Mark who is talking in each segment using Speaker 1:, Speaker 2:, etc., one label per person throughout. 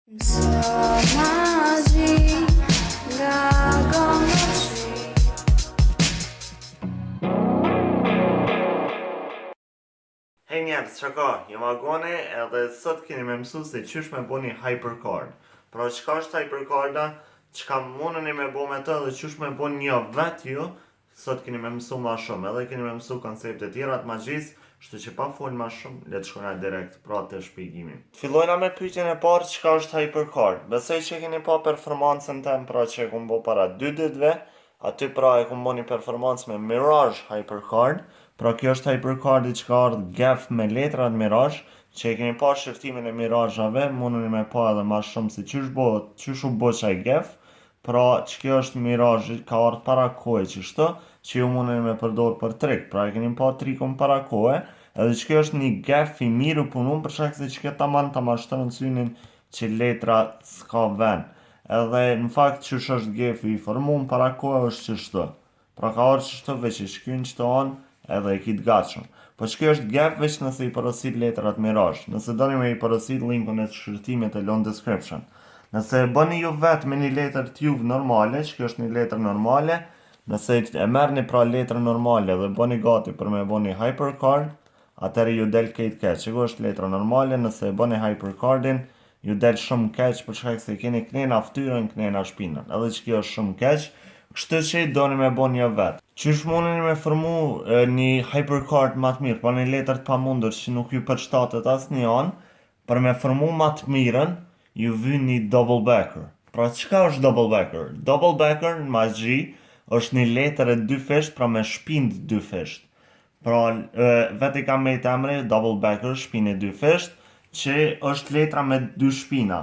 Speaker 1: Hej njerëz, çka ka? Jam Agone edhe sot keni me mësu se qysh me bo një hypercard. Pra çka është hypercarda, çka mundeni me bo me të dhe qysh me bo një vet ju, sot keni me mësu ma shumë, edhe keni me mësu koncepte tjera të magjisë, kështu që pa fol ma shumë, le të shkojna direkt pra te shpjegimi. Fillojna me pyetjen e parë, çka është hypercard. Besoj që keni pa performancën tem pra që e kum bo para 2 ditëve, aty pra e kum bo një performancë me Mirage hypercard. Pra kjo është hypercardi që ka ardhë gef me letrat Mirage, që e keni pa shërtimin e Mirajave, mundeni me pa edhe ma shumë se qysh u bo qaj gef. Pra që kjo është Mirage, ka ardhë para kohë qështu, që ju mundeni me përdor për trik. Pra e keni pa trikun para kohë, edhe që kjo është një gef i mirë u punun, për shkak se që kjo taman ta mashtron synin që letra s'ka ven. Edhe në fakt qysh është gefi i formun para kohë është qështu. Pra ka ardhë qështu veç i shkyn qëto anë, edhe e kitë gatshëm. Po që kjo është gap veç nëse i porosit letrat Mirage. Nëse doni me i porosit linkun e të shërtimit e lon description. Nëse e bëni ju vetë me një letër t'juve normale, që kjo është një letër normale, nëse e merrni pra letër normale dhe bëni gati për me bëni hypercard, atëherë ju del keq keq. Që kjo është letra normale, nëse e bëni hypercardin, ju del shumë keq për shkak se keni knena ftyrën, knena shpinën. Edhe që kjo është shumë keq, kështu që doni me bo një vetë. Qysh mundeni me formu një hypercard ma të mirë, pa një letër të pamundur që nuk ju përshtatet asnjë anë, për me formu ma të mirën, ju vyn një double backer. Pra çka është double backer? Double backer në magji është një letër e 2 fisht, pra me shpinë 2 fisht. Pra vetë i kam me të emri double backer, shpinë e 2 fisht, që është letra me 2 shpina.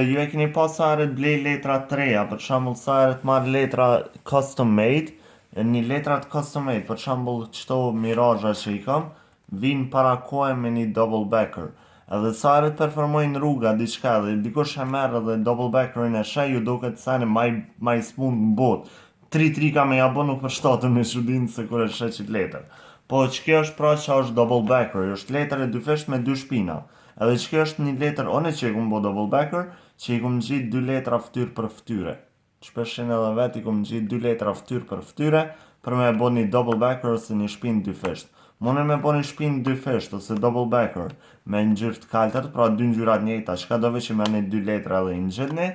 Speaker 1: Ju e keni pa sa herë të blej letra të reja, për shembull sa herë të marr letra custom made, një letra të custom made, për shembull çto Mirage që i kam, vin para kohë me një double backer. Edhe sa herë të performojnë rruga diçka dhe dikush e merr edhe double backerin e sheh, ju duket sani maj smooth në botë. 3 trika me ja bë nuk përshtaten me çudinë se kur e sheh çit letër. Po që kjo është pra që është double backer, është letër e 2 fisht me 2 shpina. Edhe që kjo është një letër, one që i kum bo double backer, që i kum gjit 2 letra ftyrë për ftyre. Shpeshin edhe vet i kum gjit 2 letra ftyrë për ftyre, për me bo një double backer ose një shpinë 2 fisht. Mune me bo një shpinë 2 fisht ose double backer me ngjyrë të kaltër, pra 2 ngjyrat njëjta, çka do që me një 2 letra dhe i ngjitni,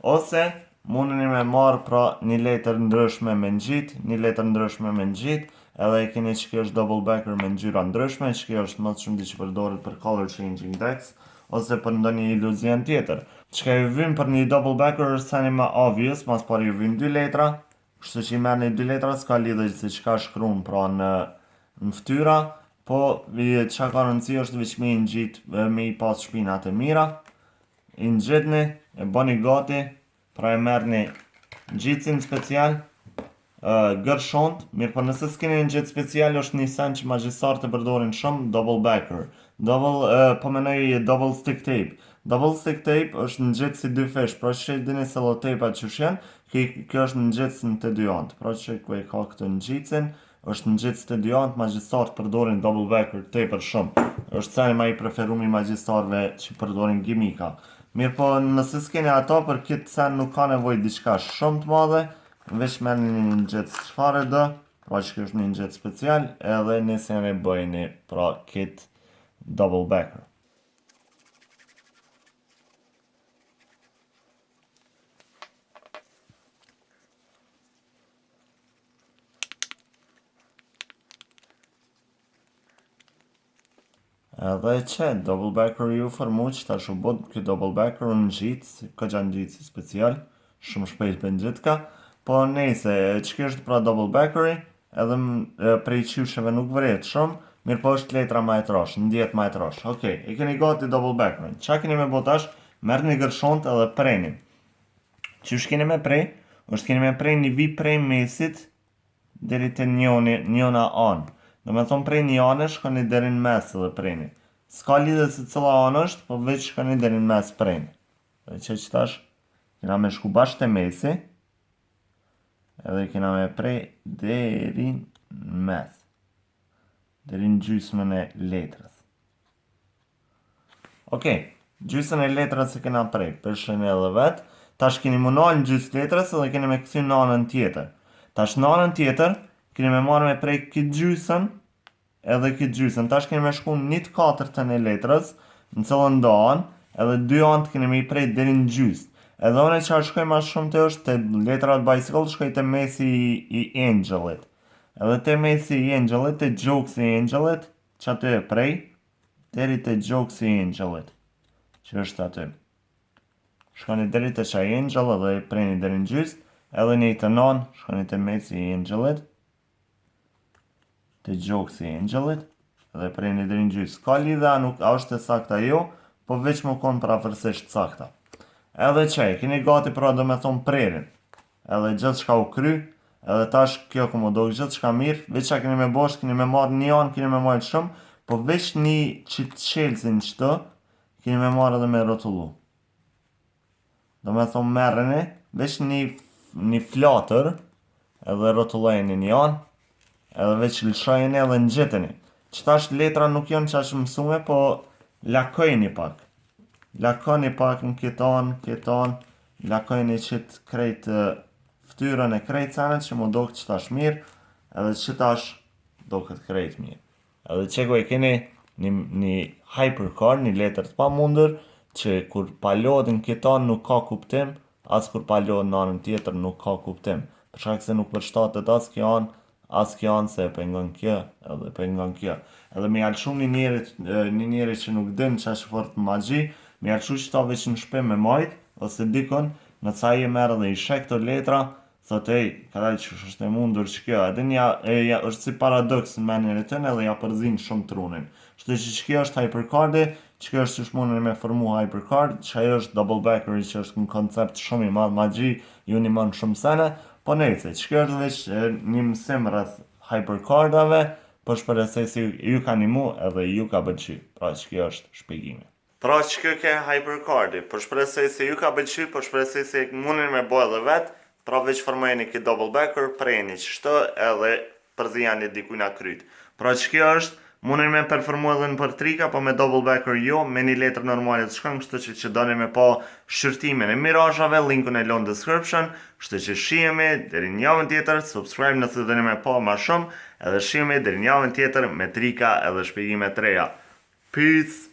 Speaker 1: ose mundeni me marr pra një letër ndryshme me ngjit, një letër ndryshme me ngjit, edhe e keni që kjo është double backer me ngjyra ndryshme, që kjo është më të shumë që përdoret për color changing decks, ose për ndonjë iluzien tjetër. Çka ju vyn për një double backer është sani më obvious, mas pari ju vyn 2 letra, kështu që i merrni 2 letra, s'ka lidhje se çka shkruan pra në ftyra, po çka ka rëndësi është veç me i ngjit, me i pas shpinat e mira, i ngjitni, e bëni gati, pra e merrni ngjitsin special, gërshont, mirë po nëse s'keni ngjit special është një sen që magjistarët e përdorin shumë, double backer. Po menoj double stick tape. Double stick tape është ngjit si 2 fish, pra që dini sellotape-at që shenë, kjo është ngjit në të dy anët. Pra që ku e ka këtë ngjitsin, është ngjit të dy anët, magjistarët përdorin double backer tepër shumë. Është seni ma i preferumi magjistarëve që përdorin gimika. Mirë po nëse s'keni ato, për këtë sen nuk ka nevojë diçka shumë të madhe, veç merrni një ngjit çfarë do, pra që kjo është një ngjit special, edhe nëse ne bëjni pra kit double backer. Edhe që double backer ju formu që tash u bot këtë double backer unë ngjit, ka gjanë ngjit si special, shumë shpejt për ngjit ka, po nejse, që kjo është pra double backeri, edhe prej qysheve nuk vret shumë, mirë po është letra ma e trosh, ndjet ma e trosh. Okej, e keni gati double backerin. Qa keni me bo tash? Merrni gërshont edhe preni. Qysh keni me prej? është keni me prej një vi prej mesit deri te njona anë. Do me thonë prej një anë shkoni deri në mes edhe preni. S'ka lidhe se cila anë është, po veç shkoni deri në mes preni. Dhe që tash, kena me shku bashkë te mesi, edhe kena me prej deri në mes, deri në gjysmën e letrës. Okej, gjysën e letrës se kena prej, përshën edhe vetë. Tash keni më nalë në gjysë letrës edhe keni me këthy në anën tjetër. Tash në anën tjetër, keni me marrë me prej këtë gjysën edhe këtë gjysën. Tash keni me shku në 1/4 e letrës, në cëllën do anë, edhe 2 anët keni me i prej deri në gjysë. Edhe une që shkoj ma shumë të është të letrat bicycle, shkoj të mesi i angelit. Edhe të mesi i angelit, të jokes i angelit, që aty e prej, deri të jokes i angelit, që është aty. Shkoni deri të qaj angel edhe i prejni deri në gjysë, edhe një të non, shkoni të mesi i angelit, të jokes i angelit, edhe i prejni deri në gjysë. Ka lidha, nuk a është e sakta jo, po veç më konë prafërsisht sakta. Edhe qaj, keni gati pra do me thonë prerin, edhe gjithë shka u kry, edhe tash kjo këmë do gjithë shka mirë, veç që keni me bosh, keni me marrë një anë, keni me marrë shumë, po veç një që të qelësin qëtë, keni me marrë edhe me rotullu. Do me thonë merreni, veç një flatër, edhe rotullojeni një anë, edhe veç lëshojeni edhe në gjitheni. Që tash letra nuk janë që ashtë mësume, po lakojni pak. Lakoni pak në këtë anë, lakojni qëtë krejtë ftyrën e krejtë senet që më do këtë qëtash mirë, edhe që tash do këtë krejtë mirë. Edhe qeko e keni një hypercard, një letër të pa mundër, që kur palod në këtë anë nuk ka kuptim, as kur palod në anën tjetër nuk ka kuptim. Për shkak se nuk përshtatet as kjo anë se e pengon kjo, edhe pengon kjo. Edhe me jalë shumë një njeri që nuk din që është fort magji, me jalë që ta veç në shpim me majt, ose dikon, në ca i merë dhe i shek të letra, thot kadaj që është e mundur që kjo, edhe një është si paradoks në menjën e tënë edhe ja përzin shumë trunin. Shtë që kjo është hypercardi, që kjo është që shmonin me formu hypercard, që ajo është double backeri që është në koncept shumë i madh magji, ju një manë shumë sene, po nejse, që kjo është veç një mësim rreth hypercardave, po shpresoj se ju ka nimu edhe ju ka pëlqy, pra që kjo është shpjegimi. Pra që kjo ke hypercardi, po shpresoj se ju ka pëlqy, po shpresoj se mundin me bo edhe vetë, pra veç formojeni këtë double backer, prejni qështë edhe përzijani dikujna kryt. Pra që kjo është, mundin me performu edhe në për trika, po me double backer jo, me një letër normalit shkën, kështë që doni me po shqyrtimin e mirajave, linkun e lonë description, kështë që shihemi deri një javën tjetër, subscribe nëse doni me po ma shumë, edhe shihemi deri një javën tjetër me trika edhe shpjegime të reja. Peace!